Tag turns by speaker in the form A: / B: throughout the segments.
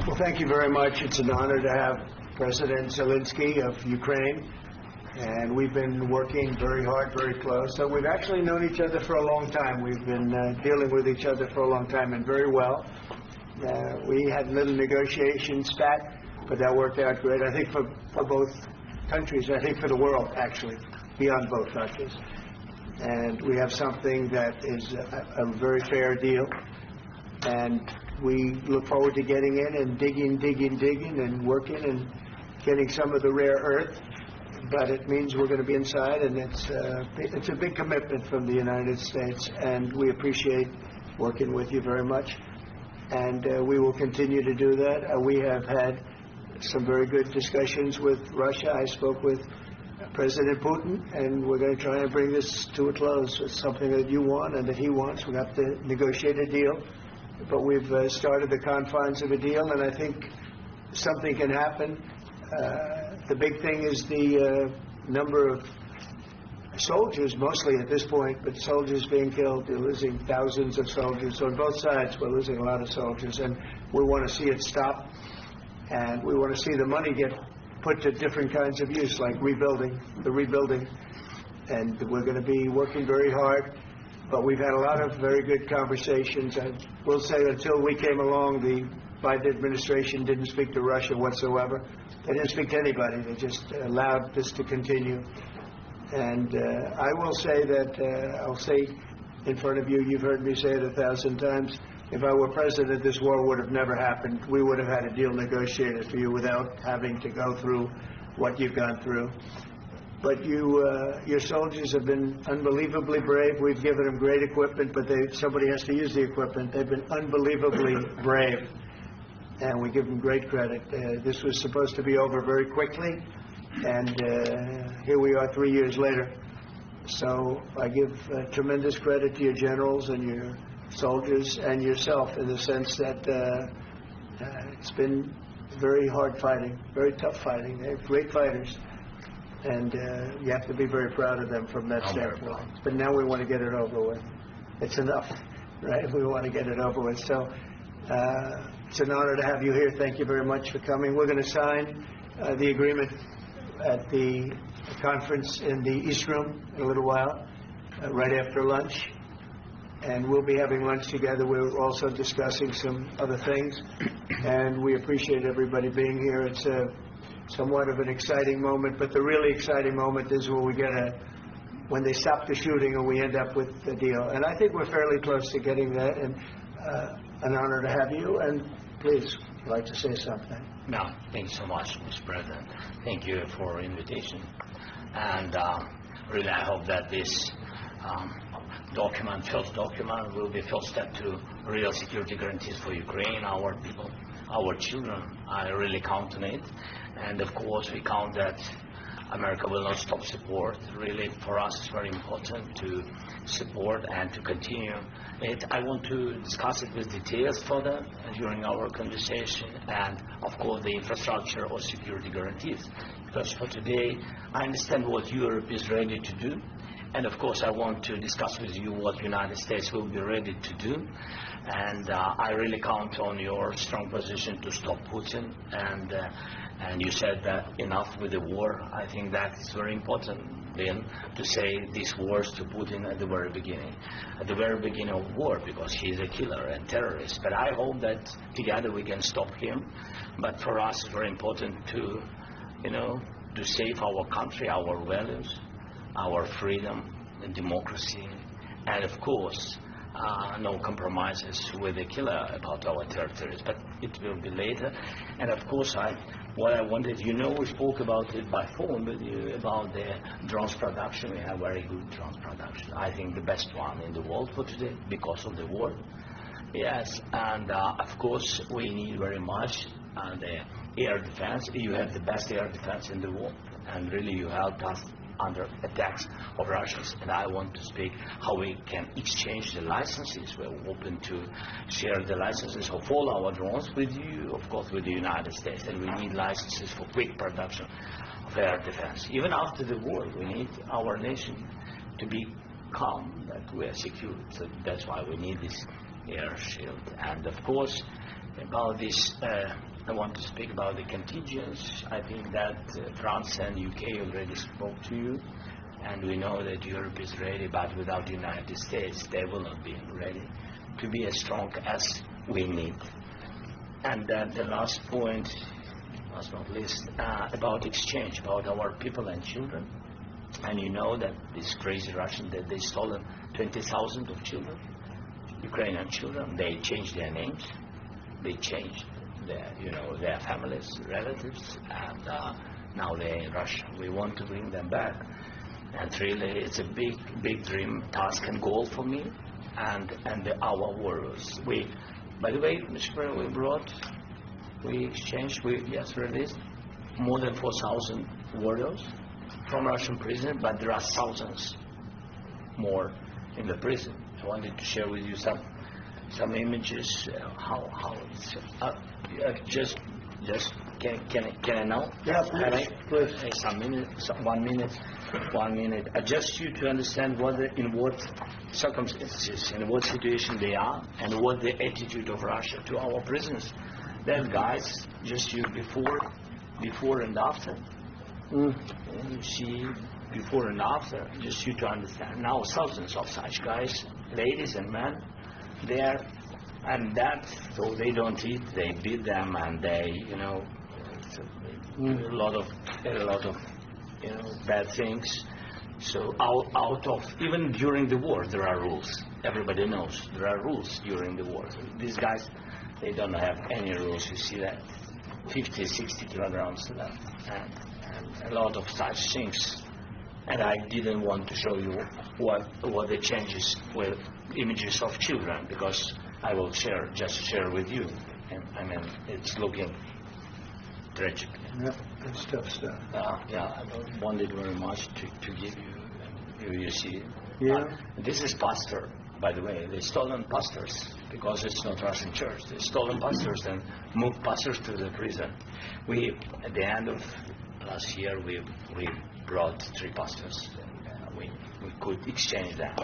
A: Well, thank you very much. It's an honor to have President Zelensky of Ukraine, and we've been working very hard, very close. So we've actually known each other for a long time. We've been dealing with each other for a long time, and very well. We had a little negotiation spat, but that worked out great, I think, for both countries, I think for the world, actually, beyond both countries. And we have something that is a very fair deal, and we look forward to getting in and digging and working and getting some of the rare earth. But it means we're going to be inside, and it's a big commitment from the United States, and we appreciate working with you very much. And we will continue to do that. We have had some very good discussions with Russia. I spoke with President Putin, and we're going to try and bring this to a close. It's something that you want and that he wants. We have to negotiate a deal. But we've started the confines of a deal, and I think something can happen. The big thing is the number of soldiers, mostly at this point, but soldiers being killed. They're losing thousands of soldiers. On both sides, we're losing a lot of soldiers, and we want to see it stop. And we want to see the money get put to different kinds of use, like rebuilding. And we're going to be working very hard. But we've had a lot of very good conversations. I will say until we came along, the Biden administration didn't speak to Russia whatsoever. They didn't speak to anybody. They just allowed this to continue. And I will say that, I'll say in front of you, you've heard me say it 1,000 times, if I were president, this war would have never happened. We would have had a deal negotiated for you without having to go through what you've gone through. But your soldiers have been unbelievably brave. We've given them great equipment, but somebody has to use the equipment. They've been unbelievably brave, and we give them great credit. This was supposed to be over very quickly, and here we are 3 years later. So I give tremendous credit to your generals and your soldiers and yourself, in the sense that it's been very hard fighting, very tough fighting. They're great fighters. And you have to be very proud of them from that standpoint. But now we want to get it over with. It's enough, right? We want to get it over with. So it's an honor to have you here. Thank you very much for coming. We're going to sign the agreement at the conference in the East Room in a little while, right after lunch. And we'll be having lunch together. We're also discussing some other things. And we appreciate everybody being here. It's somewhat of an exciting moment, but the really exciting moment is when they stop the shooting and we end up with the deal. And I think we're fairly close to getting that, and an honor to have you. And please, I'd like to say something.
B: No, thank you so much, Mr. President. Thank you for the invitation. And really, I hope that this first document, will be first step to real security guarantees for Ukraine, our people, our children. I really count on it. And of course, we count that America will not stop support. Really, for us, it's very important to support and to continue it. I want to discuss it with details further during our conversation, and of course, the infrastructure or security guarantees. Because for today, I understand what Europe is ready to do. And of course, I want to discuss with you what the United States will be ready to do. And I really count on your strong position to stop Putin. And you said that enough with the war. I think that is very important then to say these words to Putin at the very beginning of war, because he is a killer and terrorist. But I hope that together we can stop him. But for us, it's very important to, to save our country, our values, our freedom and democracy, and of course, no compromises with the killer about our territories. But it will be later. And of course, what I wanted, we spoke about it by phone with you about the drones production. We have very good drones production. I think the best one in the world for today because of the war. Yes, and of course, we need very much the air defense. You have the best air defense in the world, and really you helped us under attacks of Russians. And I want to speak how we can exchange the licenses. We're open to share the licenses of all our drones with you, of course, with the United States. And we need licenses for quick production of air defense. Even after the war, we need our nation to be calm, that we are secure. So that's why we need this air shield. And of course, about this I want to speak about the contingents. I think that France and UK already spoke to you, and we know that Europe is ready, but without the United States, they will not be ready to be as strong as we need. And the last point, last but not least, about exchange, about our people and children. And you know that these crazy Russians, that they stolen 20,000 of children, Ukrainian children. They changed their names, they changed their families, relatives, and now they're in Russia. We want to bring them back, and really, it's a big dream, task, and goal for me, and our warriors. By the way, Mr. President, we exchanged, released more than 4,000 warriors from Russian prison, but there are thousands more in the prison. I wanted to share with you some images. How it's just can I know?
A: Yeah, please.
B: Some minutes, 1 minute. Just you to understand in what circumstances, in what situation they are, and what the attitude of Russia to our prisoners. Then, guys, just you before and after. And you see before and after, just you to understand. Now thousands of such guys, ladies and men, there, and that, so they don't eat, they beat them, and they, a lot of bad things. So out of, even during the war, there are rules. Everybody knows there are rules during the war. These guys, they don't have any rules. You see that 50, 60 kilograms left, and a lot of such things. And I didn't want to show you what the changes with images of children, because I will share with you. And I mean, it's looking tragic.
A: Yeah, it's tough stuff.
B: I wanted very much to give you. You see.
A: Yeah.
B: This is pastor, by the way. They stolen pastors because it's not Russian church. They stolen pastors and moved pastors to the prison. At the end of last year, we brought 3 pastors. And, we could exchange them.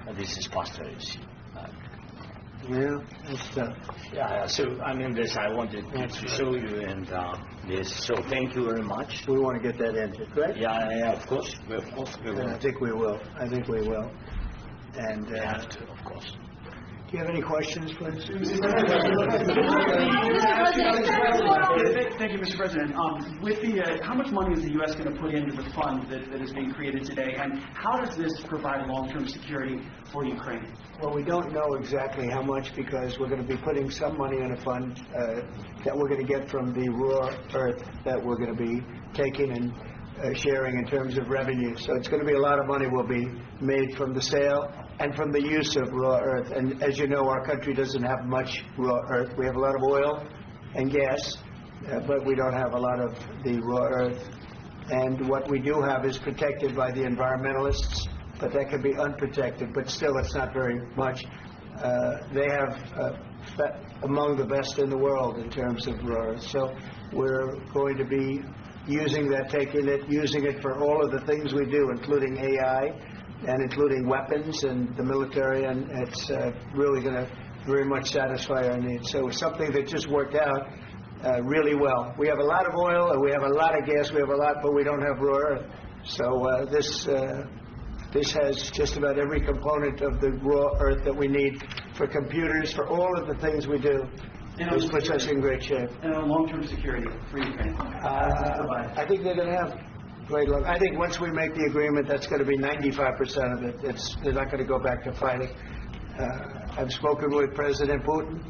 B: And this is pastor, you see.
A: Yeah, that's tough.
B: Yeah. So I mean, this I wanted to show you, and this. So thank you very much.
A: We want to get that in, right?
B: Yeah. Of course, we will.
A: I think we will. And
B: we have to, of course.
A: Do you have any questions, please?
C: Thank you, Mr. President. How much money is the U.S. going to put into the fund that is being created today, and how does this provide long-term security for Ukraine?
A: Well, we don't know exactly how much, because we're going to be putting some money in a fund that we're going to get from the raw earth that we're going to be taking and sharing in terms of revenue. So it's going to be a lot of money will be made from the sale and from the use of raw earth. And as you know, our country doesn't have much raw earth. We have a lot of oil and gas, but we don't have a lot of the raw earth. And what we do have is protected by the environmentalists, but that can be unprotected, but still it's not very much. They have among the best in the world in terms of raw earth. So we're going to be using that, using it for all of the things we do, including AI and including weapons and the military, and it's really going to very much satisfy our needs. So it's something that just worked out really well. We have a lot of oil and we have a lot of gas, we have a lot, but we don't have raw earth. So this has just about every component of the raw earth that we need for computers, for all of the things we do. This puts us in great shape.
C: And on long-term security for Ukraine?
A: I think they're going to have great luck. I think once we make the agreement, that's going to be 95% of it. They're not going to go back to fighting. I've spoken with President Putin,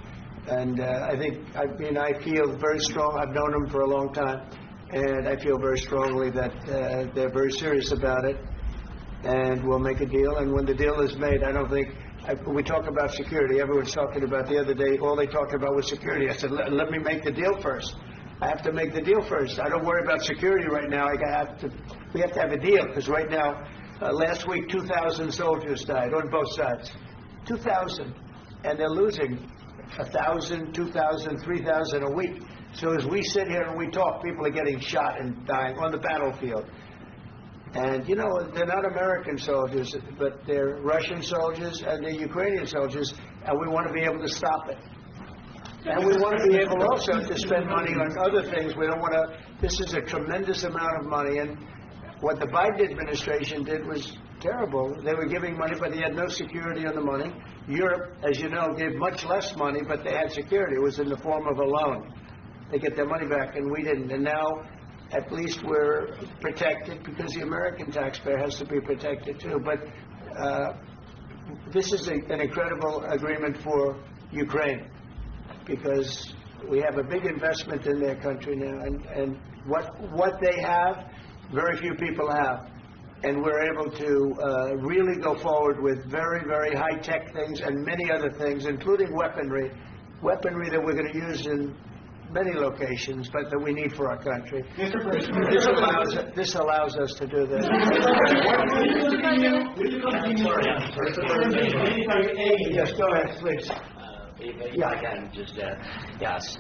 A: and I feel very strong. I've known him for a long time, and I feel very strongly that they're very serious about it, and we'll make a deal. And when the deal is made, I don't think we talk about security. Everyone's talking about the other day, all they talked about was security. I said, let me make the deal first. I have to make the deal first. I don't worry about security right now. We have to have a deal, because right now, last week, 2,000 soldiers died on both sides. 2,000. And they're losing 1,000, 2,000, 3,000 a week. So as we sit here and we talk, people are getting shot and dying on the battlefield. And, they're not American soldiers, but they're Russian soldiers and they're Ukrainian soldiers, and we want to be able to stop it. And we want to be able also to spend money on other things. We don't want to. This is a tremendous amount of money, and what the Biden administration did was terrible. They were giving money, but they had no security on the money. Europe, as you know, gave much less money, but they had security. It was in the form of a loan. They get their money back, and we didn't. And now, at least we're protected because the American taxpayer has to be protected too. But this is an incredible agreement for Ukraine because we have a big investment in their country now, and what they have, very few people have. And we're able to really go forward with very, very high-tech things and many other things, including weaponry that we're going to use in many locations, but that we need for our country. This allows us to do this. Yes, go ahead, please.
B: If I can just, yes.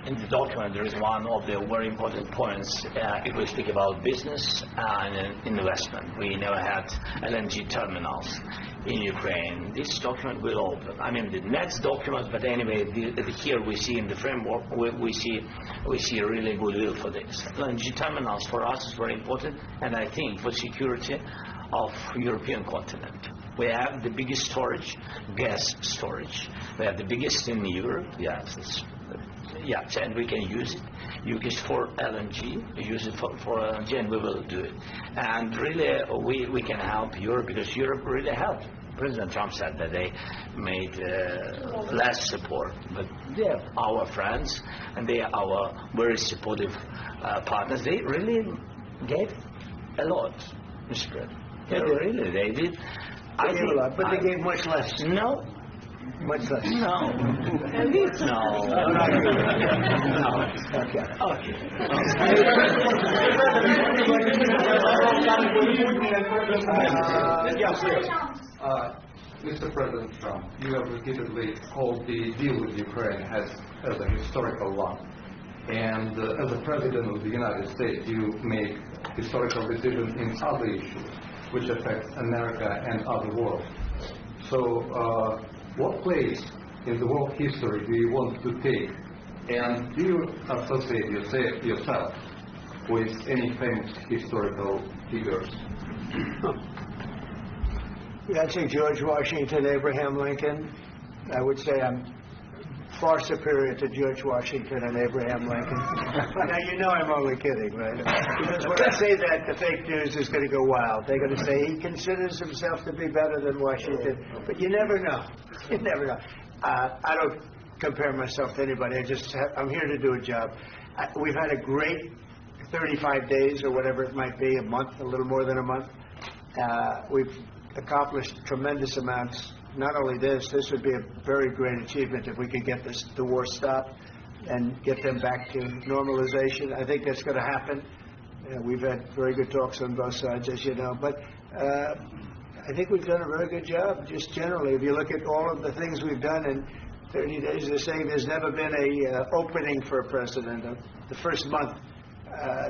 B: In the document, there is one of the very important points if we speak about business and investment. We never had LNG terminals in Ukraine. This document will open. I mean, the next document, but anyway, here we see in the framework, we see a really goodwill for this. LNG terminals for us is very important, and I think for security of European continent. We have the biggest storage, gas storage. We have the biggest in Europe. Yes, yes, and we can use it. Use it for LNG. Use it for LNG, and we will do it. And really, we can help Europe because Europe really helped. President Trump said that they made less support, but they're our friends and they are our very supportive partners. They really gave a lot, Mr. President. Really, they did.
A: They gave a lot, but they gave much less.
B: No.
A: Much less.
B: No.
A: At least
B: no.
A: No. Okay.
D: Mr. President Trump, you have repeatedly called the deal with Ukraine as a historical one. And as a President of the United States, you make historical decisions in other issues which affect America and other world. So what place in the world history do you want to take? And do you associate yourself with any famous historical figures?
A: I'd say George Washington, Abraham Lincoln. I would say I'm far superior to George Washington and Abraham Lincoln. Now, you know I'm only kidding, right? Because when I say that, the fake news is going to go wild. They're going to say he considers himself to be better than Washington. But you never know. You never know. I don't compare myself to anybody. I'm here to do a job. We've had a great 35 days or whatever it might be, a month, a little more than a month. We've accomplished tremendous amounts. Not only this would be a very great achievement if we could get the war stopped and get them back to normalization. I think that's going to happen. We've had very good talks on both sides, as you know. But I think we've done a very good job, just generally. If you look at all of the things we've done in 30 days, they're saying there's never been a opening for a president. The first month,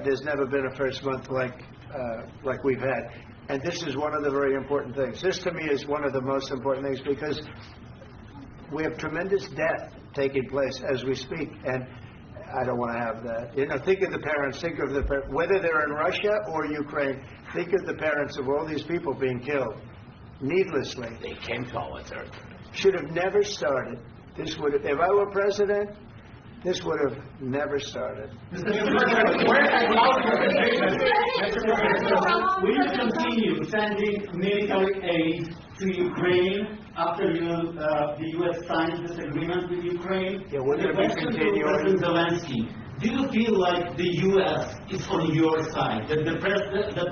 A: there's never been a first month like we've had. And this is one of the very important things. This, to me, is one of the most important things because we have tremendous debt taking place as we speak, and I don't want to have that. You know, think of the parents, whether they're in Russia or Ukraine, think of the parents of all these people being killed needlessly.
B: They came to our territory.
A: Should have never started. This would have, if I were president, this would have never started.
C: Will you continue sending military aid to Ukraine after the U.S. signs this agreement with Ukraine?
A: Yeah, we're going to be continuing.
C: President Zelensky, do you feel like the U.S. is on your side? That the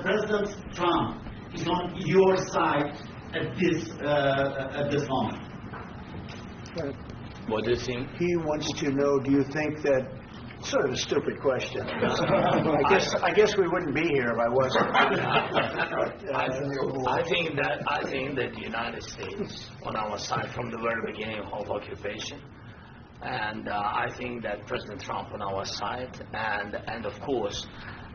C: President Trump is on your side at this moment?
B: What do you think?
A: He wants to know, do you think that, sort of a stupid question. I guess we wouldn't be here if I wasn't.
B: I think that the United States on our side from the very beginning of occupation, and I think that President Trump on our side, and of course,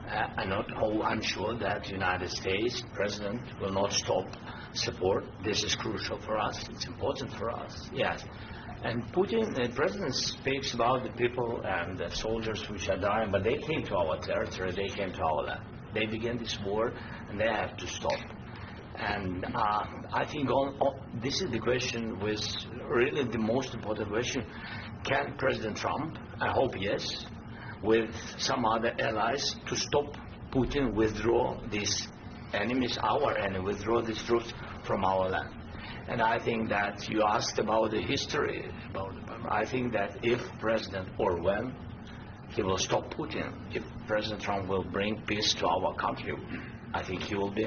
B: I'm sure that the United States President will not stop support. This is crucial for us. It's important for us. Yes. And Putin, the president speaks about the people and the soldiers which are dying, but they came to our territory, they came to our land. They began this war, and they have to stop. And I think this is the question, with really the most important question. Can President Trump, I hope yes, with some other allies, to stop Putin, withdraw these enemies, our enemy, withdraw these troops from our land? And I think that you asked about the history. I think that if President, or when, he will stop Putin, if President Trump will bring peace to our country, I think he will be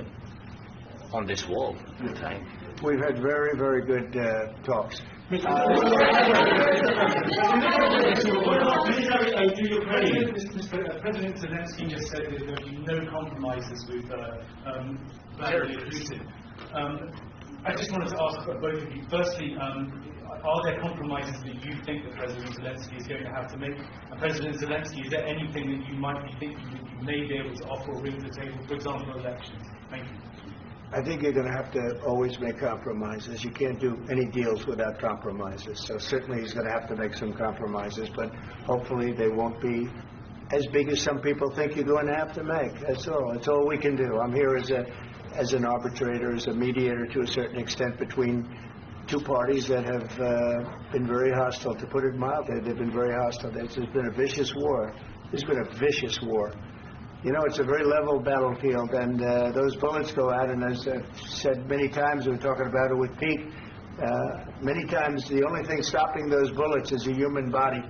B: on this wall.
A: We've had very, very good talks.
E: President Zelensky just said that there will be no compromises with Vladimir Putin. I just wanted to ask both of you, firstly, are there compromises that you think that President Zelensky is going to have to make? And President Zelensky, is there anything that you might be thinking that you may be able to offer or bring to the table, for example, elections? Thank you.
A: I think you're going to have to always make compromises. You can't do any deals without compromises. So certainly he's going to have to make some compromises, but hopefully they won't be as big as some people think you're going to have to make. That's all. That's all we can do. I'm here as an arbitrator, as a mediator to a certain extent between two parties that have been very hostile, to put it mildly. They've been very hostile. There's been a vicious war. There's been a vicious war. You know, it's a very level battlefield, and those bullets go out, and as I've said many times, we were talking about it with Pete, many times the only thing stopping those bullets is a human body.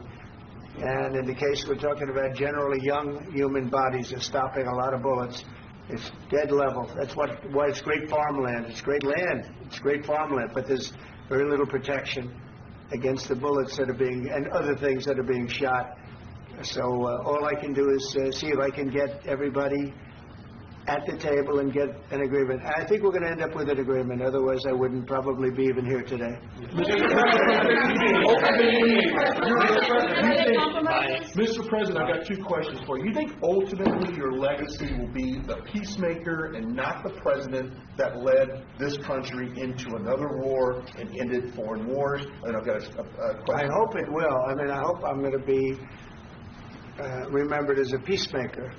A: And in the case we're talking about, generally young human bodies are stopping a lot of bullets. It's dead level. That's why it's great farmland. It's great land. It's great farmland, but there's very little protection against the bullets that are being, and other things that are being shot. So all I can do is see if I can get everybody at the table and get an agreement. I think we're going to end up with an agreement. Otherwise, I wouldn't probably be even here today.
F: Mr. President, I've got two questions for you. You think ultimately your legacy will be the peacemaker and not the president that led this country into another war and ended foreign wars? And I've got a question.
A: I hope it will. I mean, I hope I'm going to be remembered as a peacemaker.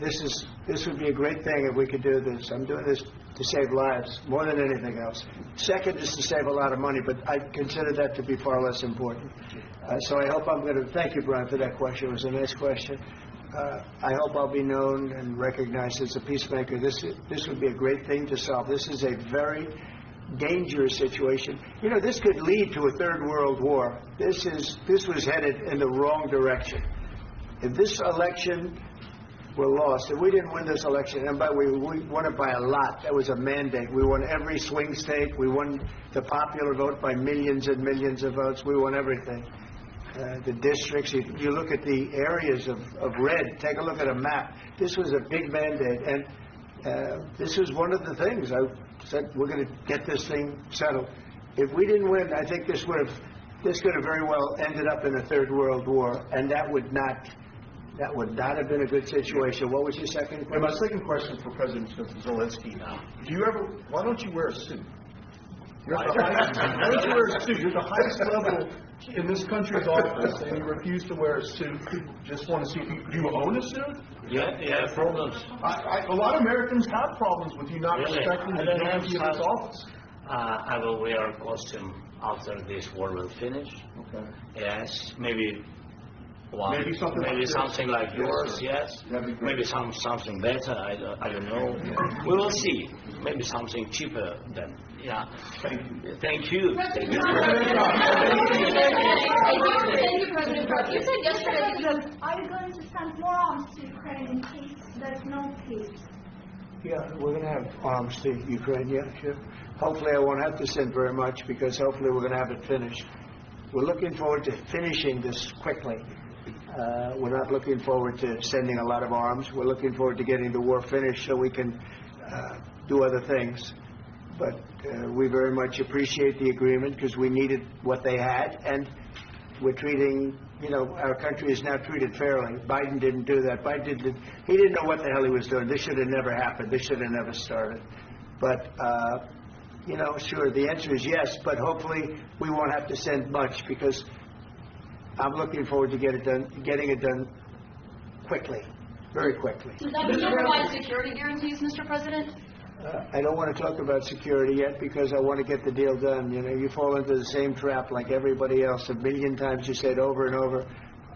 A: This would be a great thing if we could do this. I'm doing this to save lives more than anything else. Second is to save a lot of money, but I consider that to be far less important. So I hope I'm going to thank you, Brian, for that question. It was a nice question. I hope I'll be known and recognized as a peacemaker. This would be a great thing to solve. This is a very dangerous situation. You know, this could lead to a third world war. This was headed in the wrong direction. If this election were lost, if we didn't win this election, and we won it by a lot, that was a mandate. We won every swing state. We won the popular vote by millions and millions of votes. We won everything. The districts, you look at the areas of red, take a look at a map. This was a big mandate, and this was one of the things. I said, we're going to get this thing settled. If we didn't win, I think this could have very well ended up in a third world war, and that would not have been a good situation. What was your second question?
F: And my second question for President Zelensky now. Why don't you wear a suit? Why don't you wear a suit? You're the highest level in this country's office, and you refuse to wear a suit. Just want to see if do you own a suit?
B: Yeah, problems.
F: A lot of Americans have problems with you not respecting the dignity of this office.
B: I will wear a costume after this war will finish.
F: Okay.
B: Yes, maybe something like yours, yes. Maybe something better, I don't know. We will see. Maybe something cheaper than, yeah. Thank you.
G: Thank you, President Trump. You said yesterday that are you going to send more arms to Ukraine in case there's no peace?
A: Yeah, we're going to have arms to Ukraine, yeah, sure. Hopefully I won't have to send very much, because hopefully we're going to have it finished. We're looking forward to finishing this quickly. We're not looking forward to sending a lot of arms. We're looking forward to getting the war finished so we can do other things. But we very much appreciate the agreement, because we needed what they had, and we're treating, our country is now treated fairly. Biden didn't do that. He didn't know what the hell he was doing. This should have never happened. This should have never started. But you know, sure, the answer is yes, but hopefully we won't have to send much, because I'm looking forward to getting it done quickly, very quickly.
H: Does that mean provide security guarantees, Mr. President?
A: I don't want to talk about security yet, because I want to get the deal done. You know, you fall into the same trap like everybody else. A million times you said over and over,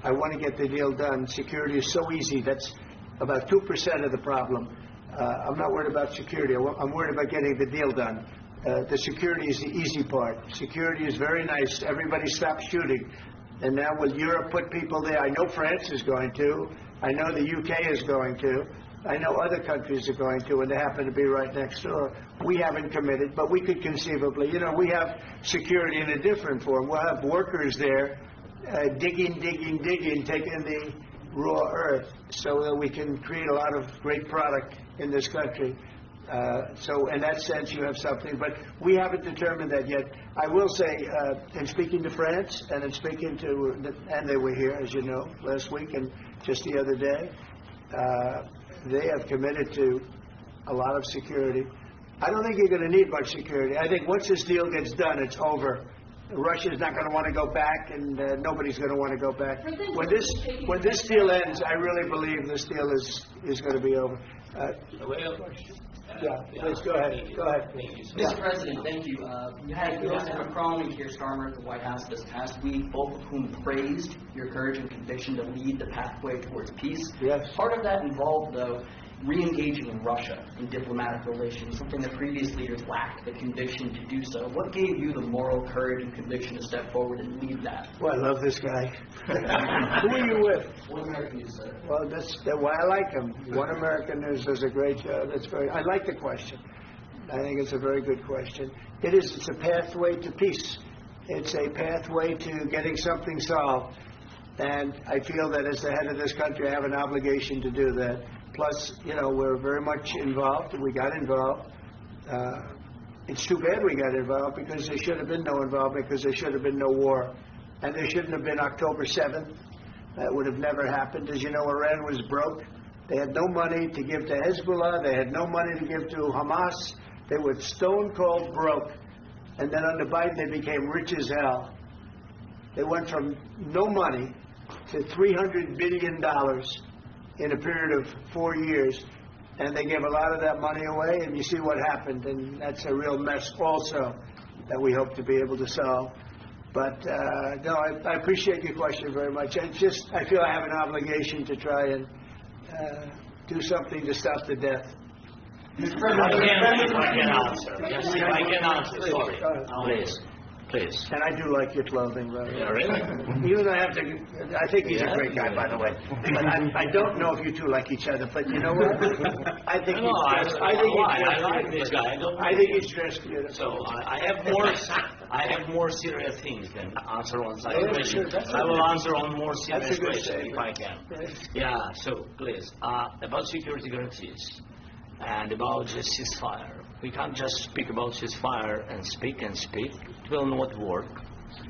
A: I want to get the deal done. Security is so easy. That's about 2% of the problem. I'm not worried about security. I'm worried about getting the deal done. The security is the easy part. Security is very nice. Everybody stops shooting. And now will Europe put people there? I know France is going to. I know the UK is going to. I know other countries are going to, and they happen to be right next door. We haven't committed, but we could conceivably. You know, we have security in a different form. We'll have workers there digging, taking the raw earth so that we can create a lot of great product in this country. So in that sense, you have something, but we haven't determined that yet. I will say, in speaking to France and in speaking to, and they were here, as you know, last week and just the other day, they have committed to a lot of security. I don't think you're going to need much security. I think once this deal gets done, it's over. Russia's not going to want to go back, and nobody's going to want to go back. When this deal ends, I really believe this deal is going to be over. Yeah, please go ahead. Go ahead.
I: Mr. President, thank you. You had President Macron and Keir Starmer at the White House this past week, both of whom praised your courage and conviction to lead the pathway towards peace.
A: Yes.
I: Part of that involved, though, re-engaging in Russia in diplomatic relations, something that previous leaders lacked the conviction to do so. What gave you the moral courage and conviction to step forward and lead that?
A: Well, I love this guy. Who are you with?
I: One American News, sir.
A: Well, that's why I like him. One American News does a great job. I like the question. I think it's a very good question. It's a pathway to peace. It's a pathway to getting something solved. And I feel that as the head of this country, I have an obligation to do that. Plus, you know, we're very much involved. We got involved. It's too bad we got involved, because there should have been no involvement, because there should have been no war. And there shouldn't have been October 7th. That would have never happened. As you know, Iran was broke. They had no money to give to Hezbollah. They had no money to give to Hamas. They were stone cold broke. And then under Biden, they became rich as hell. They went from no money to $300 billion in a period of 4 years, and they gave a lot of that money away, and you see what happened, and that's a real mess also that we hope to be able to solve. But no, I appreciate your question very much. I feel I have an obligation to try and do something to stop the death.
B: If I can answer, sorry, please.
A: And I do like your clothing, brother.
B: Yeah, really?
A: Even though I think he's a great guy, by the way. But I don't know if you two like each other. But you know what? I think
B: I like this guy.
A: I think he's dressed beautiful.
B: So I have more serious things than answer on side questions. I will answer on more serious questions if I can. Yeah. So please, about security guarantees and about the ceasefire. We can't just speak about ceasefire and speak. It will not work.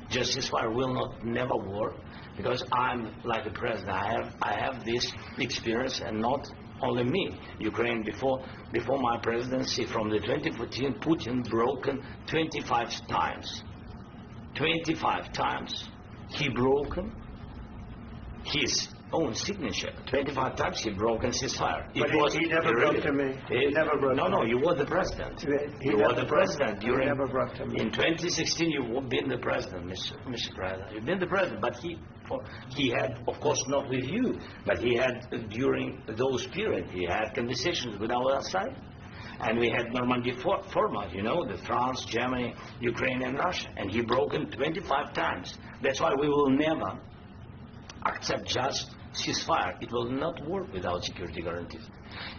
B: Just ceasefire will never work, because I'm like the president. I have this experience, and not only me. Ukraine before my presidency, from the 2014, Putin broken 25 times. 25 times he broken his own signature. 25 times he broken ceasefire.
A: But he never broke to me. He never broke to me.
B: No, you were the president. You were the president during.
A: He never broke to me.
B: In 2016, you've been the president, Mr. President. You've been the president, but he had, of course, not with you, but he had during those periods. He had conversations with our side, and we had Normandy format. You know, the France, Germany, Ukraine, and Russia, and he broken 25 times. That's why we will never accept just ceasefire. It will not work without security guarantees.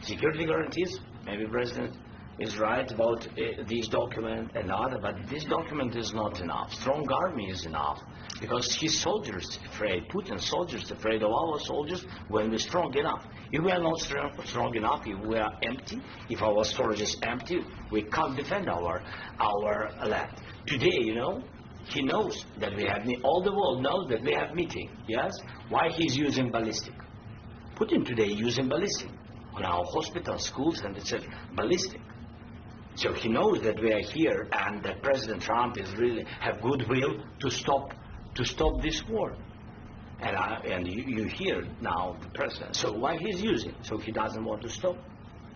B: Security guarantees, maybe President is right about this document and other, but this document is not enough. Strong army is enough, because his soldiers afraid, Putin's soldiers afraid of our soldiers when we're strong enough. If we are not strong enough, if we are empty, if our storage is empty, we can't defend our land. Today, you know, he knows that we have, all the world knows that we have meeting, yes? Why he's using ballistic? Putin today using ballistic on our hospitals, schools, and etc. Ballistic. So he knows that we are here and that President Trump is really have goodwill to stop this war. And you hear now the president. So why he's using? So he doesn't want to stop.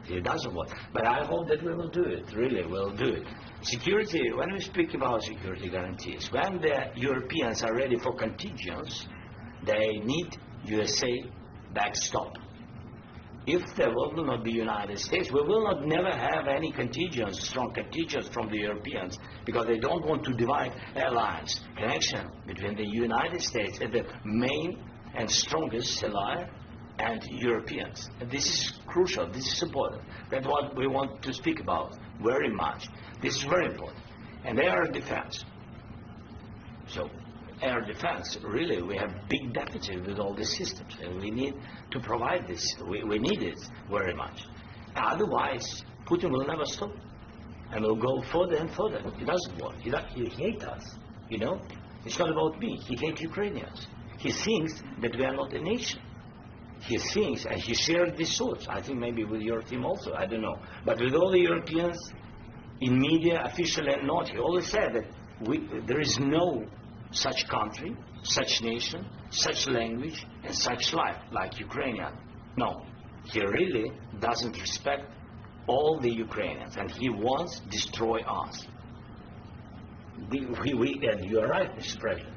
B: He doesn't want. But I hope that we will do it. Really, we'll do it. Security. When we speak about security guarantees, when the Europeans are ready for contingents, they need USA backstop. If there will not be United States, we will not never have any contingents, strong contingents from the Europeans, because they don't want to divide alliance connection between the United States and the main and strongest ally and Europeans. And this is crucial. This is important. That's what we want to speak about very much. This is very important. And air defense. So air defense, really, we have big deficit with all these systems, and we need to provide this. We need it very much. Otherwise, Putin will never stop, and will go further and further. He doesn't want. He hates us. You know, it's not about me. He hates Ukrainians. He thinks that we are not a nation. He thinks, and he shared these thoughts. I think maybe with your team also. I don't know, but with all the Europeans, in media, officially and not, he always said that there is no such country, such nation, such language, and such life like Ukrainian. No, he really doesn't respect all the Ukrainians, and he wants to destroy us. And you are right, Mr. President.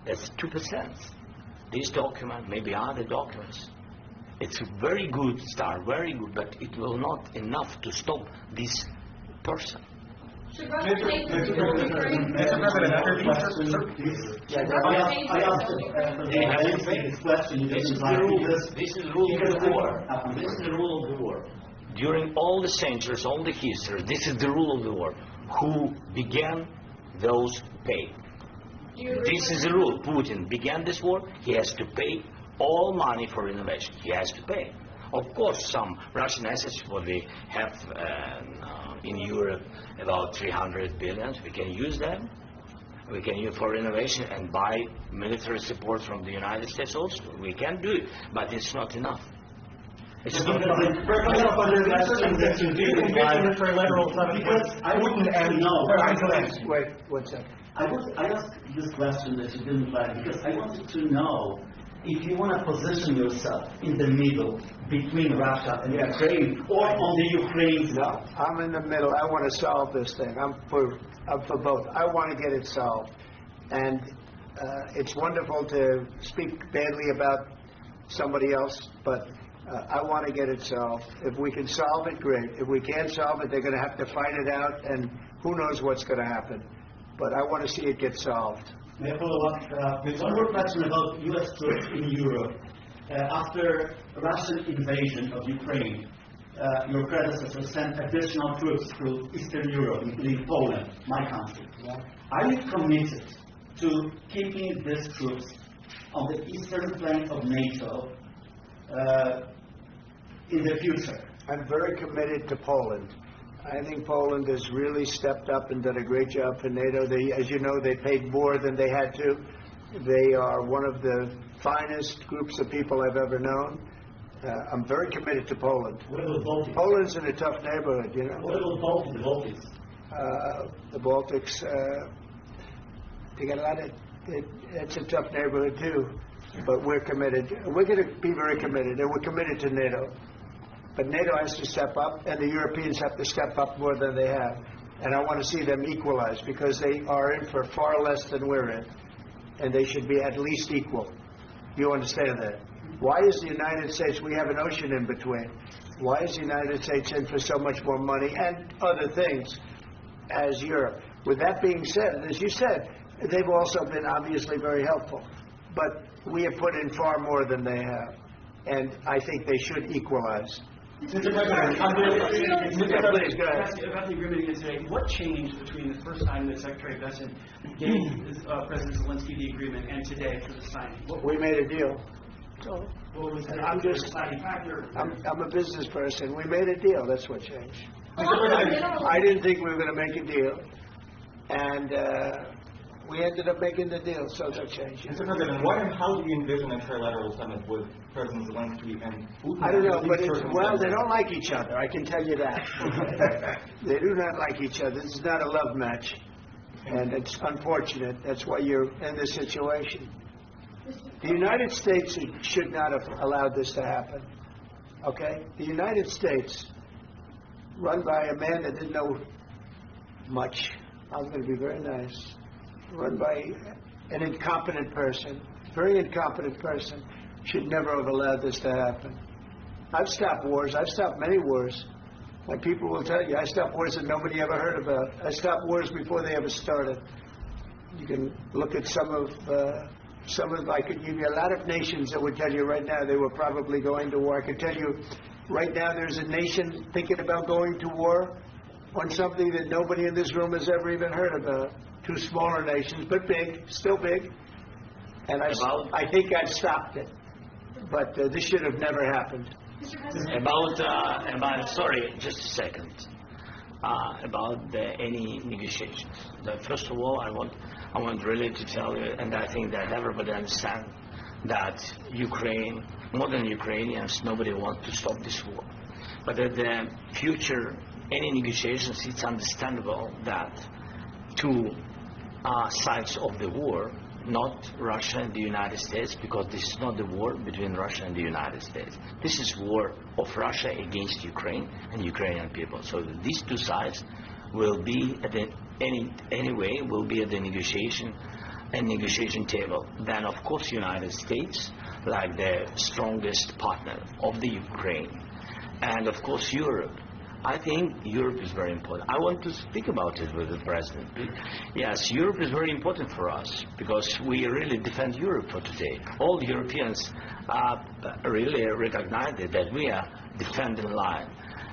B: That's 2%. This document, maybe other documents, it's a very good start, very good, but it will not enough to stop this person.
H: Should Russia take control of Ukraine?
B: This is the rule of the war. This is the rule of the war. During all the centuries, all the history, this is the rule of the war. Who began, those pay. This is the rule. Putin began this war. He has to pay all money for innovation. He has to pay. Of course, some Russian assets, what we have in Europe, about 300 billion, we can use them. We can use for innovation and buy military support from the United States also. We can do it, but it's not enough. It's not enough.
J: I wouldn't know.
A: Wait, 1 second.
J: I asked this question that you didn't like because I wanted to know if you want to position yourself in the middle between Russia and Ukraine, or on the Ukraine.
A: No, I'm in the middle. I want to solve this thing. I'm for both. I want to get it solved. And it's wonderful to speak badly about somebody else, but I want to get it solved. If we can solve it, great. If we can't solve it, they're going to have to fight it out, and who knows what's going to happen. But I want to see it get solved.
J: May I follow up with one more question about U.S. troops in Europe? After Russian invasion of Ukraine, your predecessor sent additional troops to Eastern Europe, including Poland, my country.
A: Yeah.
J: Are you committed to keeping these troops on the eastern flank of NATO in the future?
A: I'm very committed to Poland. I think Poland has really stepped up and done a great job for NATO. As you know, they paid more than they had to. They are one of the finest groups of people I've ever known. I'm very committed to Poland.
J: What about the Baltics?
A: Poland's in a tough neighborhood, you know.
J: What about the Baltics?
A: The Baltics, they got a lot of. It's a tough neighborhood too, but we're committed. We're going to be very committed, and we're committed to NATO. But NATO has to step up, and the Europeans have to step up more than they have. And I want to see them equalize, because they are in for far less than we're in, and they should be at least equal. You understand that? Why is the United States, we have an ocean in between, why is the United States in for so much more money and other things as Europe? With that being said, as you said, they've also been obviously very helpful. But we have put in far more than they have, and I think they should equalize.
C: Mr. President, about the agreement again today, what changed between the first time that Secretary Bessent gave President Zelensky the agreement and today for the signing?
A: We made a deal.
C: So, what was the
A: I'm
C: deciding factor?
A: I'm a business person. We made a deal. That's what changed.
H: Mr. President,
A: I didn't think we were going to make a deal, and We ended up making the deal, so that changed.
K: Mr. President, what and how do you envision a trilateral summit with President Zelensky and Putin?
A: I don't know, but they don't like each other, I can tell you that. They do not like each other. This is not a love match. And it's unfortunate. That's why you're in this situation. The United States should not have allowed this to happen. Okay? The United States, run by a man that didn't know much, I'm going to be very nice, run by an incompetent person, very incompetent person, should never have allowed this to happen. I've stopped wars. I've stopped many wars. When people will tell you, I stopped wars that nobody ever heard about. I stopped wars before they ever started. You can look at some of, I could give you a lot of nations that would tell you right now they were probably going to war. I could tell you right now there's a nation thinking about going to war on something that nobody in this room has ever even heard about. Two smaller nations, but big, still big. And I think I've stopped it. But this should have never happened.
B: Sorry, just a second. About any negotiations. First of all, I want really to tell you, and I think that everybody understands that Ukraine, more than Ukrainians, nobody wants to stop this war. But at the future, any negotiations, it's understandable that two sides of the war, not Russia and the United States, because this is not the war between Russia and the United States. This is war of Russia against Ukraine and Ukrainian people. So these two sides will be at the will be at the negotiation table. Then of course United States, like the strongest partner of the Ukraine, and of course Europe. I think Europe is very important. I want to speak about it with the President. Yes, Europe is very important for us because we really defend Europe for today. All Europeans really recognize that we are defending life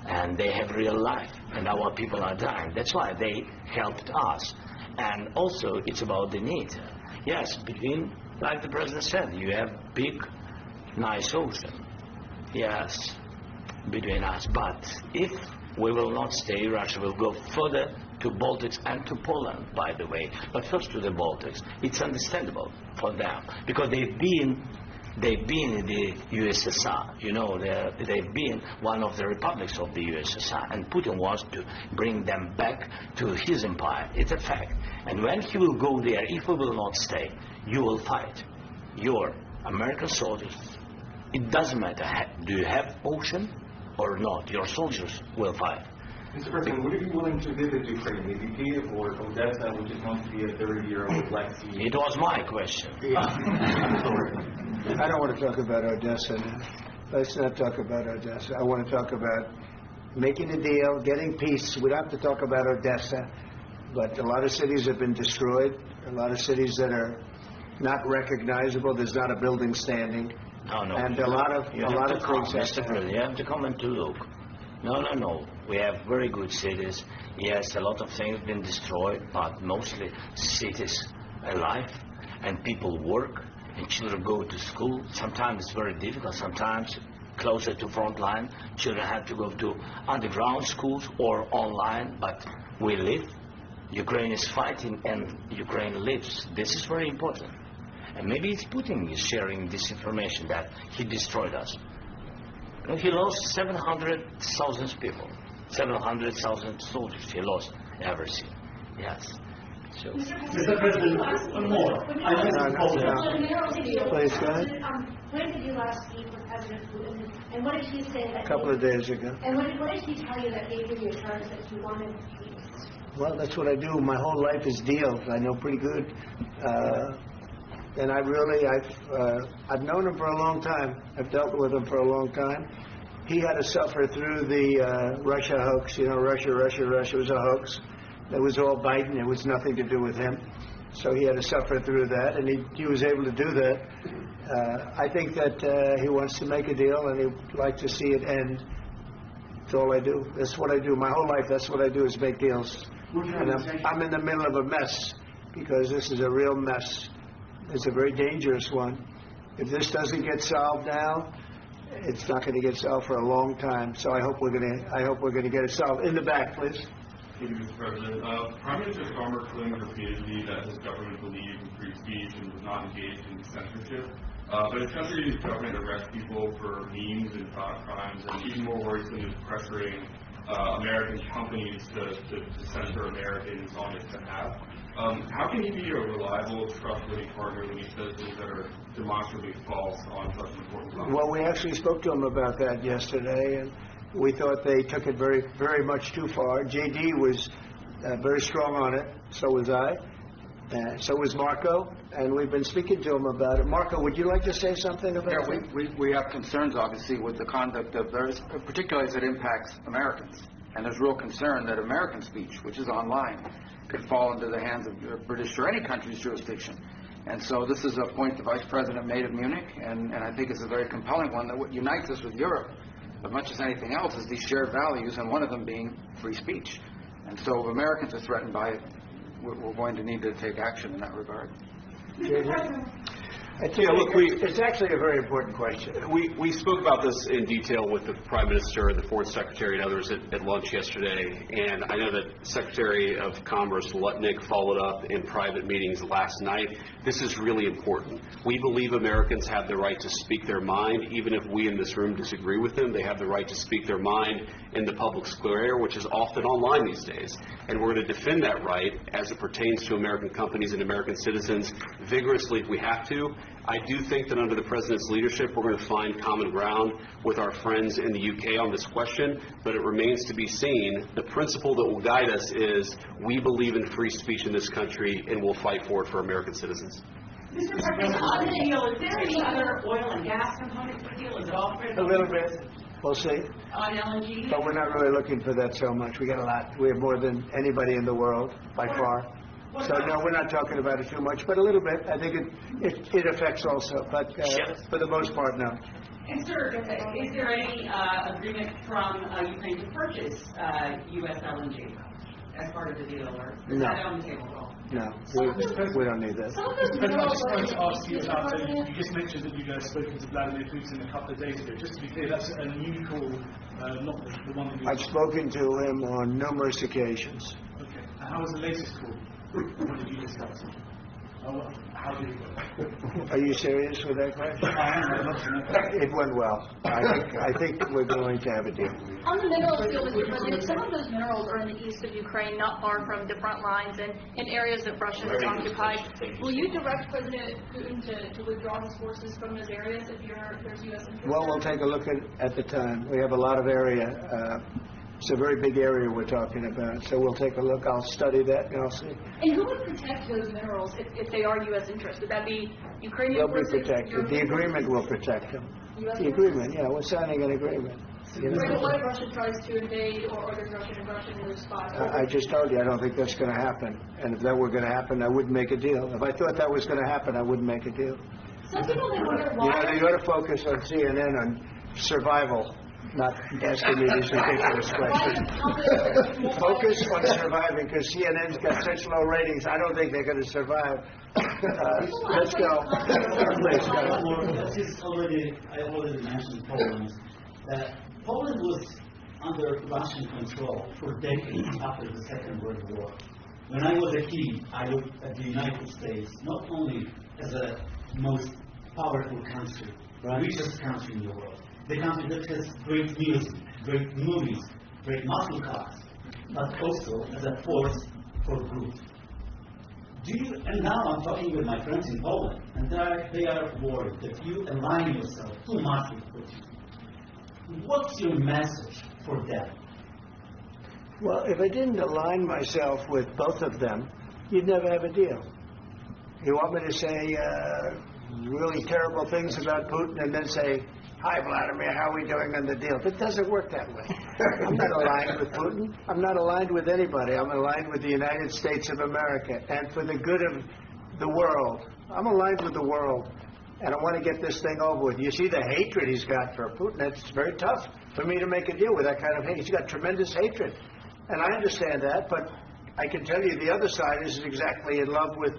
B: and they have real life and our people are dying. That's why they helped us. And also it's about the need. Yes, between, like the President said, you have big, nice ocean. Yes, between us. But if we will not stay, Russia will go further to Baltics and to Poland, by the way. But first to the Baltics. It's understandable for them because they've been in the USSR. You know, they've been one of the republics of the USSR, and Putin wants to bring them back to his empire. It's a fact. And when he will go there, if we will not stay, you will fight. Your American soldiers. It doesn't matter. Do you have ocean or not? Your soldiers will fight.
K: Mr. President, would you be willing to visit Ukraine, maybe Kiev or Odessa, which is going to be a third year of the Black Sea?
B: It was my question.
K: I'm sorry.
A: I don't want to talk about Odessa now. Let's not talk about Odessa. I want to talk about making a deal, getting peace. We don't have to talk about Odessa, but a lot of cities have been destroyed. A lot of cities that are not recognizable. There's not a building standing.
B: No.
A: And a lot of things.
B: Mr. President, you have to come and to look. No. We have very good cities. Yes, a lot of things have been destroyed, but mostly cities alive, and people work, and children go to school. Sometimes it's very difficult. Sometimes closer to front line, children have to go to underground schools or online. But we live. Ukraine is fighting, and Ukraine lives. This is very important. And maybe it's Putin is sharing this information that he destroyed us. You know, he lost 700,000 people, 700,000 soldiers. He lost everything. Yes. So.
J: Mr. President, one more.
A: Please go ahead.
G: When did you last speak with President Putin? And what did he say?
A: A couple of days ago.
G: And what did he tell you that gave you the assurance that he wanted peace?
A: Well, that's what I do. My whole life is deals. I know pretty good. And I've known him for a long time. I've dealt with him for a long time. He had to suffer through the Russia hoax. You know, Russia was a hoax. It was all Biden. It was nothing to do with him. So he had to suffer through that, and he was able to do that. I think that he wants to make a deal, and he'd like to see it end. That's all I do. That's what I do. My whole life, that's what I do is make deals. And I'm in the middle of a mess because this is a real mess. It's a very dangerous one. If this doesn't get solved now, it's not going to get solved for a long time. So I hope we're going to get it solved. In the back, please.
L: Thank you, Mr. President. Prime Minister Starmer claimed repeatedly that his government believed in free speech and was not engaged in censorship. But his country's government arrests people for memes and thought crimes, and even more worrisome is pressuring American companies to censor Americans on its behalf. How can he be a reliable, trustworthy partner when he says things that are demonstrably false on such an important topic?
A: Well, we actually spoke to him about that yesterday, and we thought they took it very, very much too far. J.D. was very strong on it. So was I. So was Marco, and we've been speaking to him about it. Marco, would you like to say something about
M: that? We have concerns, obviously, with the conduct of those, particularly as it impacts Americans. And there's real concern that American speech, which is online, could fall into the hands of British or any country's jurisdiction. And so this is a point the Vice President made in Munich, and I think it's a very compelling one that what unites us with Europe, as much as anything else, is these shared values, and one of them being free speech. And so if Americans are threatened by it, we're going to need to take action in that regard.
A: It's actually a very important question.
N: We spoke about this in detail with the Prime Minister, the Foreign Secretary, and others at lunch yesterday. And I know that Secretary of Commerce Lutnick followed up in private meetings last night. This is really important. We believe Americans have the right to speak their mind, even if we in this room disagree with them. They have the right to speak their mind in the public square, which is often online these days. And we're going to defend that right as it pertains to American companies and American citizens vigorously if we have to. I do think that under the President's leadership, we're going to find common ground with our friends in the UK on this question, but it remains to be seen. The principle that will guide us is we believe in free speech in this country, and we'll fight for it for American citizens.
H: Mr. President, on the deal, is there any other oil and gas component to the deal? Is it all
A: a little bit. We'll see.
H: On LNG?
A: But we're not really looking for that so much. We got a lot. We have more than anybody in the world, by far. So, no, we're not talking about it too much, but a little bit. I think it affects also, but for the most part, no.
H: And, sir, is there any agreement from Ukraine to purchase U.S. LNG as part of the deal, or is that on the table at all?
A: No, we don't need that.
E: I just wanted to ask you about, you just mentioned that you guys spoken to Vladimir Putin a couple of days ago. Just to be clear, that's a new call, not the one that you...
A: I've spoken to him on numerous occasions.
E: Okay. And how was the latest call? What did you discuss? How did it go?
A: Are you serious with that question? It went well. I think we're going to have a deal.
G: On the minerals deal, Mr. President, some of those minerals are in the east of Ukraine, not far from the front lines and in areas that Russia has occupied. Will you direct President Putin to withdraw his forces from those areas if there's U.S. interest?
A: Well, we'll take a look at the time. We have a lot of area. It's a very big area we're talking about, so we'll take a look. I'll study that, and I'll see.
G: And who would protect those minerals if they are U.S. interests? Would that be Ukrainian forces?
A: They'll be protected. The agreement will protect them. The agreement, yeah, we're signing an agreement.
G: Right, what if Russia tries to invade or there's Russian aggression in those spots?
A: I just told you I don't think that's going to happen. And if that were going to happen, I wouldn't make a deal. If I thought that was going to happen, I wouldn't make a deal.
G: Some people, they wonder why...
A: You ought to focus on CNN on survival. Not asking me these ridiculous questions. Focus on surviving, because CNN's got such low ratings. I don't think they're going to survive. Let's go. Please go.
J: I already mentioned Poland. Poland was under Russian control for decades after the Second World War. When I was a kid, I looked at the United States not only as a most powerful country, richest country in the world, the country that has great music, great movies, great muscle cars, but also as a force for good. And now I'm talking with my friends in Poland, and they are worried that you align yourself too much with Putin. What's your message for them?
A: Well, if I didn't align myself with both of them, you'd never have a deal. You want me to say really terrible things about Putin and then say, "Hi, Vladimir, how are we doing on the deal?" It doesn't work that way. I'm not aligned with Putin. I'm not aligned with anybody. I'm aligned with the United States of America. And for the good of the world, I'm aligned with the world. And I want to get this thing over with. You see the hatred he's got for Putin. It's very tough for me to make a deal with that kind of hate. He's got tremendous hatred. And I understand that, but I can tell you the other side isn't exactly in love with,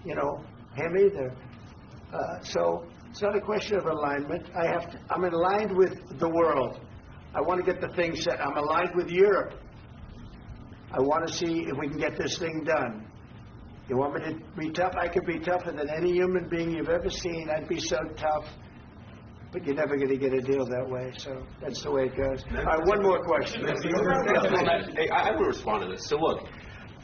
A: him either. So it's not a question of alignment. I'm aligned with the world. I want to get the thing set. I'm aligned with Europe. I want to see if we can get this thing done. You want me to be tough? I could be tougher than any human being you've ever seen. I'd be so tough. But you're never going to get a deal that way, so that's the way it goes. All right, one more question.
N: I will respond to this. So look,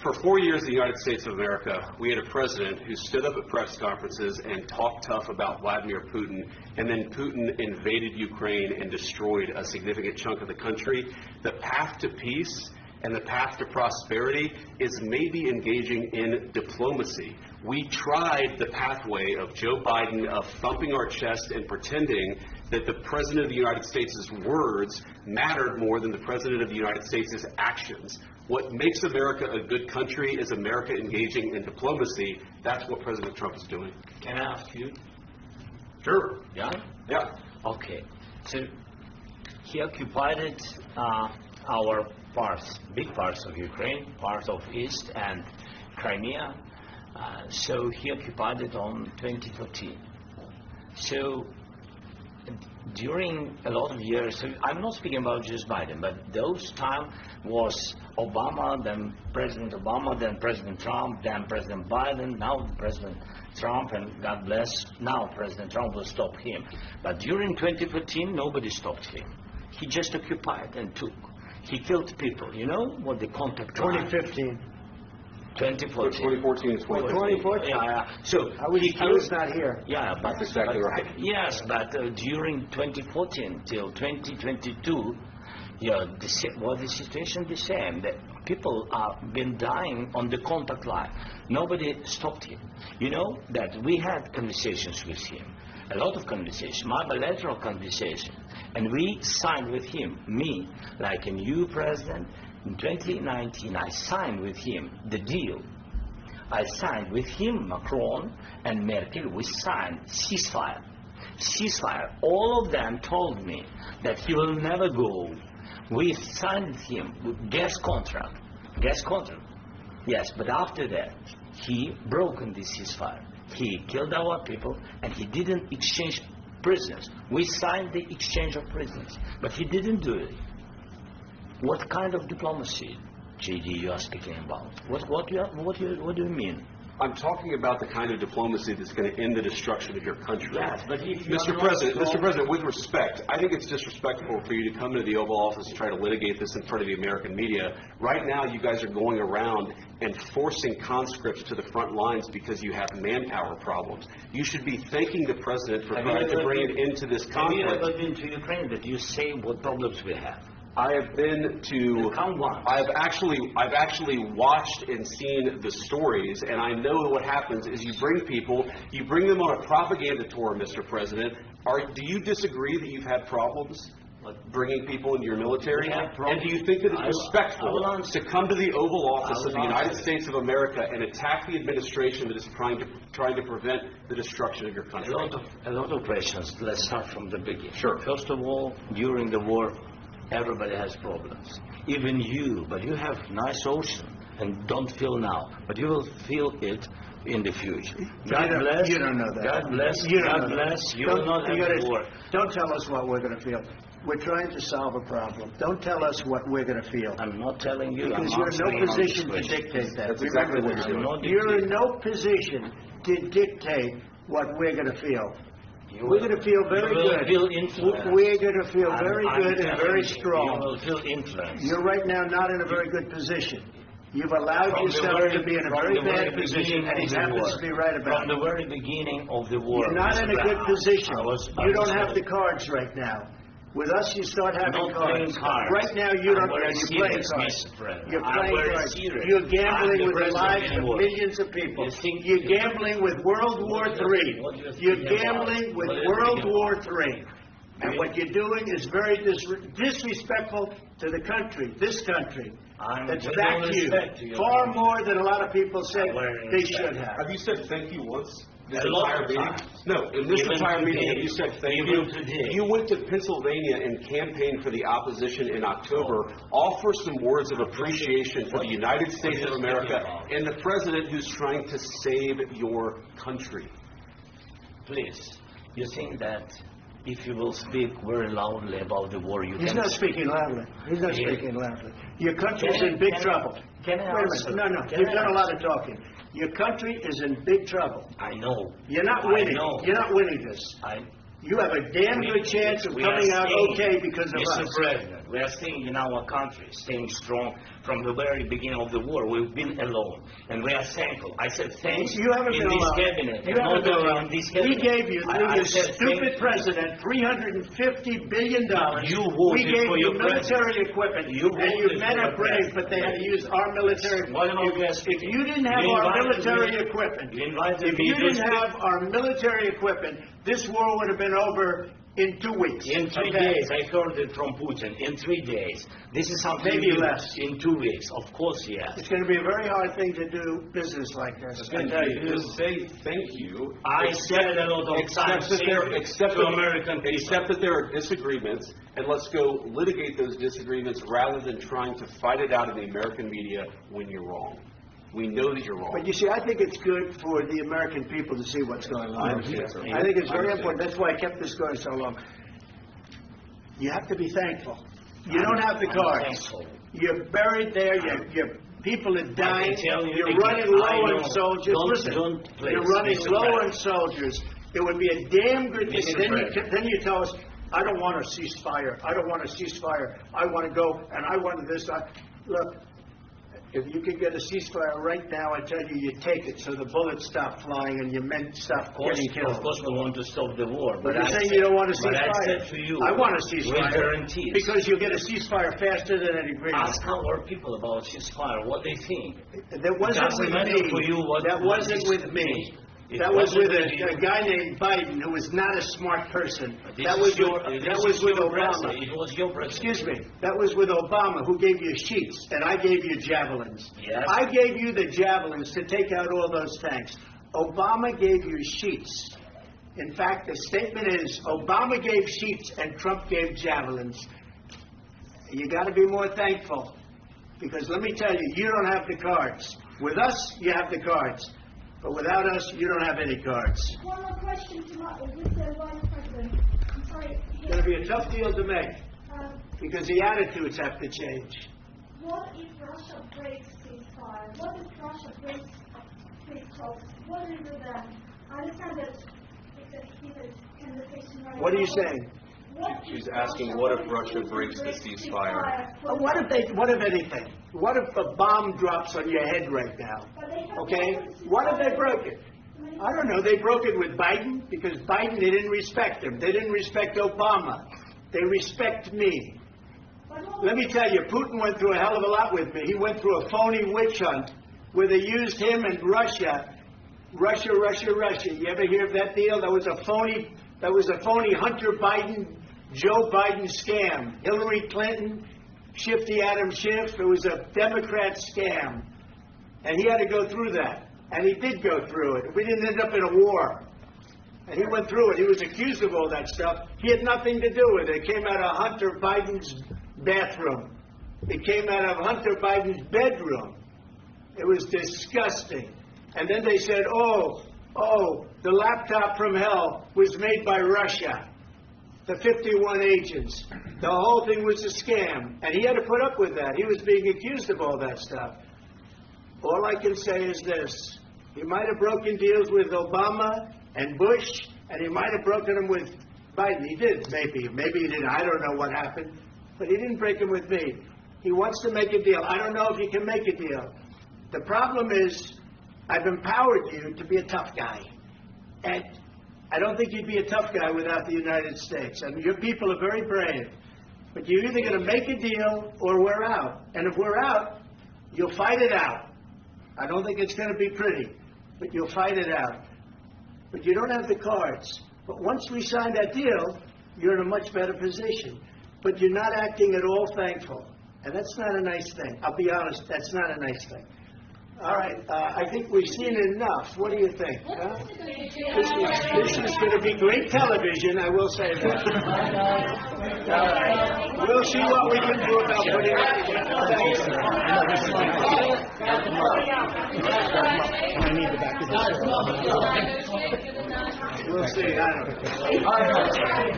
N: for 4 years in the United States of America, we had a president who stood up at press conferences and talked tough about Vladimir Putin, and then Putin invaded Ukraine and destroyed a significant chunk of the country. The path to peace and the path to prosperity is maybe engaging in diplomacy. We tried the pathway of Joe Biden of thumping our chest and pretending that the President of the United States' words mattered more than the President of the United States' actions. What makes America a good country is America engaging in diplomacy. That's what President Trump is doing.
B: Can I ask you?
N: Sure.
B: Yeah?
N: Yeah.
B: Okay. So he occupied our parts, big parts of Ukraine, part of East and Crimea. So he occupied it on 2014. So during a lot of years, so I'm not speaking about just Biden, but those time was Obama, then President Obama, then President Trump, then President Biden, now President Trump, and God bless, now President Trump will stop him. But during 2014, nobody stopped him. He just occupied and took. He killed people. You know what the contact
A: 2015.
N: 2014 is
A: 2014.
B: Yeah. So
A: I was not here.
B: Yeah, but
N: that's exactly right.
B: Yes, but during 2014 till 2022, yeah, the situation the same. That people have been dying on the contact line. Nobody stopped him. You know that we had conversations with him, a lot of conversations, bilateral conversations, and we signed with him. Me, like a new president. In 2019, I signed with him the deal. I signed with him, Macron and Merkel. We signed ceasefire. Ceasefire. All of them told me that he will never go. We signed with him with gas contract. Gas contract. Yes, but after that, he broken this ceasefire. He killed our people, and he didn't exchange prisoners. We signed the exchange of prisoners, but he didn't do it. What kind of diplomacy, JD, you are speaking about? What do you mean?
N: I'm talking about the kind of diplomacy that's going to end the destruction of your country.
B: Yes, but if
N: Mr. President, with respect, I think it's disrespectful for you to come to the Oval Office and try to litigate this in front of the American media. Right now, you guys are going around and forcing conscripts to the front lines because you have manpower problems. You should be thanking the President for trying to bring it into this conflict.
B: Have you ever been to Ukraine that you say what problems we have?
N: I have been to. I've actually watched and seen the stories, and I know what happens is you bring them on a propaganda tour, Mr. President. Do you disagree that you've had problems bringing people into your military? And do you think that it's respectful to come to the Oval Office of the United States of America and attack the administration that is trying to prevent the destruction of your country?
B: A lot of questions. Let's start from the beginning.
N: Sure.
B: First of all, during the war, everybody has problems. Even you, but you have nice ocean and don't feel now, but you will feel it in the future. God bless.
A: You don't know that.
B: God bless. God bless. You will not have war.
A: Don't tell us what we're going to feel. We're trying to solve a problem. Don't tell us what we're going to feel.
B: I'm not telling you.
A: Because you're in no position to dictate that.
N: That's exactly what you're doing.
A: You're in no position to dictate what we're going to feel. We're going to feel very good. We're going to feel very good and very strong.
B: You will feel influence.
A: You're right now not in a very good position. You've allowed yourself to be in a very bad position, and he happens to be right about it.
B: From the very beginning of the war.
A: You're not in a good position. You don't have the cards right now. With us, you start having cards. Right now, you don't. You're playing cards. You're playing cards. You're gambling with the lives of millions of people. You're gambling with World War III. You're gambling with World War III. And what you're doing is very disrespectful to the country, this country, that's backed you, far more than a lot of people say they should have.
N: Have you said thank you once? This entire meeting? No, in this entire meeting, have you said thank you? You went to Pennsylvania and campaigned for the opposition in October. Offer some words of appreciation for the United States of America and the president who's trying to save your country.
B: Please, you think that if you will speak very loudly about the war, you
A: He's
B: can...
A: not speaking loudly. He's not speaking loudly. Your country is in big trouble.
B: Can I
A: Wait a
B: answer?
A: minute. No. You've done a lot of talking. Your country is in big trouble.
B: I know.
A: You're not winning.
B: I know.
A: You're not winning this. You have a damn good chance of coming out okay because of us.
B: Mr. President, we are staying in our country, staying strong from the very beginning of the war. We've been alone, and we are thankful. I said thanks
A: You haven't
B: in
A: been
B: this
A: alone.
B: cabinet.
A: You haven't been alone.
B: In this
A: We
B: cabinet.
A: gave you,
B: I
A: your
B: said
A: stupid
B: thank-
A: president, $350 billion.
B: You voted
A: We gave
B: for
A: you
B: your
A: military
B: president.
A: equipment,
B: You
A: and you
B: voted
A: men
B: for
A: are
B: your
A: brave, but they had to use our military.
B: Why don't you guys-
A: If you didn't have
B: You
A: our
B: invited
A: military
B: me-
A: equipment,
B: You invited
A: if
B: me
A: you
B: to
A: didn't
B: speak.
A: have our military equipment, this war would have been over in 2 weeks.
B: In 3
A: Okay?
B: days, I heard it from Putin. In 3 days. This is something
A: Maybe
B: new.
A: less.
B: In 2 weeks. Of course, yes.
A: It's going to be a very hard thing to do business like this. I tell you.
N: Just say thank you.
B: I said a lot of times to American people.
N: Except that there are disagreements, and let's go litigate those disagreements rather than trying to fight it out in the American media when you're wrong. We know that you're wrong.
A: But you see, I think it's good for the American people to see what's going on.
N: I understand, sir.
A: I think it's very
N: I understand.
A: important. That's why I kept this going so long. You have to be thankful. You don't have the
B: I'm
A: cards.
B: thankful.
A: You're buried there. Your people are dying.
B: tell you
A: You're
B: again,
A: running
B: I
A: low
B: know.
A: on soldiers. Listen,
B: Don't
A: you're running
B: Mr.
A: low on
B: President.
A: soldiers. It would be a damn good thing.
B: Mr.
A: And
B: President.
A: then you tell us, I don't want a ceasefire. I don't want a ceasefire. I want to go, and I want this. Look, if you could get a ceasefire right now, I tell you, you take it so the bullets stop flying and your men stop getting killed.
B: Of course, we want to stop the war.
A: But
B: I
A: you're saying
B: said-
A: you don't want a
B: But I
A: ceasefire.
B: said to you,
A: I want a
B: with
A: ceasefire.
B: guarantees.
A: Because you'll get a ceasefire faster than an agreement.
B: Ask our people about ceasefire, what they think.
A: That wasn't
B: Doesn't
A: with
B: matter
A: me.
B: for you what-
A: That
B: what
A: wasn't
B: is-
A: with me.
B: It
A: That was
B: wasn't
A: with
B: with you.
A: a guy named Biden who was not a smart person.
B: This
A: That
B: is
A: was
B: your-
A: with,
B: this
A: that
B: is
A: was with
B: your
A: Obama.
B: president. It was your president.
A: Excuse me. That was with Obama, who gave you sheets, and I gave you javelins.
B: Yes.
A: I gave you the javelins to take out all those tanks. Obama gave you sheets. In fact, the statement is Obama gave sheets and Trump gave javelins. You got to be more thankful, because let me tell you, you don't have the cards. With us, you have the cards. But without us, you don't have any cards.
O: One more question to with the Vice President. I'm sorry.
A: It's going to be a tough deal to make, because the attitudes have to change.
O: What if Russia breaks ceasefire? What if Russia breaks peace talks? What do you do then? I understand that it's a heated conversation right now.
A: What are you saying?
N: She's asking, what if Russia breaks the ceasefire?
A: What if anything? What if a bomb drops on your head right now? Okay? What if they broke it? I don't know. They broke it with Biden, because Biden, they didn't respect him. They didn't respect Obama. They respect me. Let me tell you, Putin went through a hell of a lot with me. He went through a phony witch hunt where they used him and Russia. Russia. You ever hear of that deal? That was a phony Hunter Biden, Joe Biden scam. Hillary Clinton, Shifty Adam Schiff. It was a Democrat scam. And he had to go through that. And he did go through it. We didn't end up in a war. And he went through it. He was accused of all that stuff. He had nothing to do with it. It came out of Hunter Biden's bathroom. It came out of Hunter Biden's bedroom. It was disgusting. And then they said, oh, the laptop from hell was made by Russia. The 51 agents. The whole thing was a scam. And he had to put up with that. He was being accused of all that stuff. All I can say is this. He might have broken deals with Obama and Bush, and he might have broken them with Biden. He did, maybe. Maybe he didn't. I don't know what happened. But he didn't break them with me. He wants to make a deal. I don't know if he can make a deal. The problem is, I've empowered you to be a tough guy. And I don't think you'd be a tough guy without the United States. I mean, your people are very brave. But you're either going to make a deal or we're out. And if we're out, you'll fight it out. I don't think it's going to be pretty, but you'll fight it out. But you don't have the cards. But once we sign that deal, you're in a much better position. But you're not acting at all thankful. And that's not a nice thing. I'll be honest, that's not a nice thing. All right, I think we've seen enough. What do you think? Huh? This is going to be great television, I will say that. All right. We'll see what we can do about putting it together. Thanks. I need the back of this. We'll see. I don't know.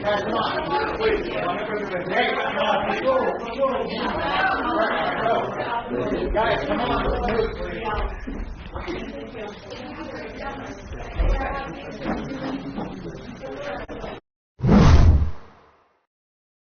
A: Guys, come on.